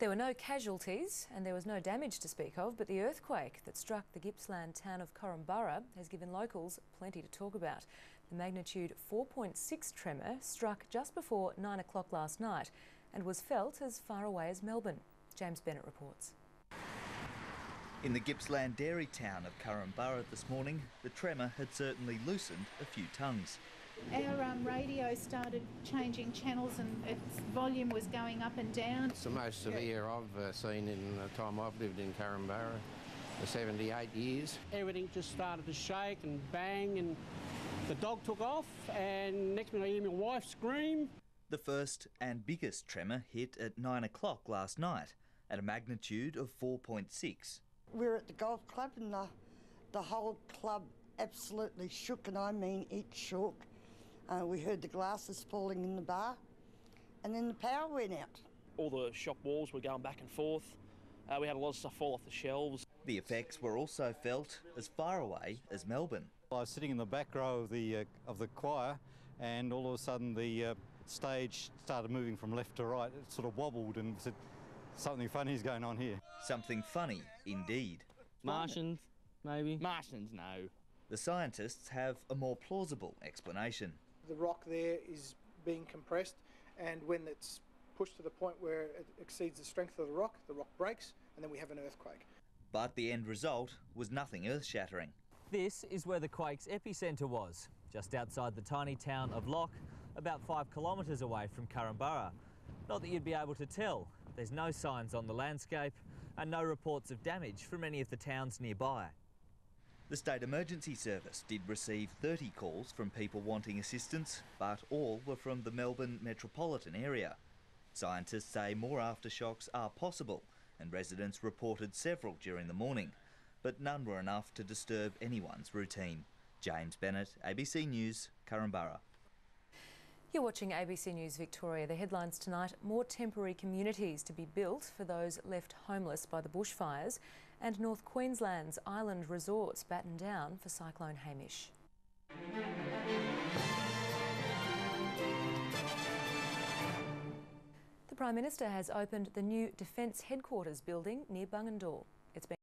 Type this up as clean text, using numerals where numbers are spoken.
There were no casualties and there was no damage to speak of, but the earthquake that struck the Gippsland town of Korumburra has given locals plenty to talk about. The magnitude 4.6 tremor struck just before 9 o'clock last night and was felt as far away as Melbourne. James Bennett reports. In the Gippsland dairy town of Korumburra this morning, the tremor had certainly loosened a few tongues. Our radio started changing channels and its volume was going up and down. It's the most severe I've seen in the time I've lived in Korumburra, for 78 years. Everything just started to shake and bang, and the dog took off, and next minute I hear my wife scream. The first and biggest tremor hit at 9 o'clock last night at a magnitude of 4.6. We were at the golf club and the whole club absolutely shook, and I mean it shook. We heard the glasses falling in the bar, and then the power went out. All the shop walls were going back and forth. We had a lot of stuff fall off the shelves. The effects were also felt as far away as Melbourne. I was sitting in the back row of the choir, and all of a sudden the stage started moving from left to right. It sort of wobbled and said, "Something funny is going on here." Something funny indeed. Martians, maybe. Martians, no. The scientists have a more plausible explanation. The rock there is being compressed, and when it's pushed to the point where it exceeds the strength of the rock breaks, and then we have an earthquake. But the end result was nothing earth-shattering. This is where the quake's epicentre was, just outside the tiny town of Lock, about 5 kilometres away from Korumburra. Not that you'd be able to tell. There's no signs on the landscape and no reports of damage from any of the towns nearby. The State Emergency Service did receive 30 calls from people wanting assistance, but all were from the Melbourne metropolitan area. Scientists say more aftershocks are possible, and residents reported several during the morning, but none were enough to disturb anyone's routine. James Bennett, ABC News, Korumburra. You're watching ABC News Victoria. The headlines tonight: more temporary communities to be built for those left homeless by the bushfires, and North Queensland's island resorts batten down for Cyclone Hamish. The Prime Minister has opened the new Defence Headquarters building near Bungendore. It's been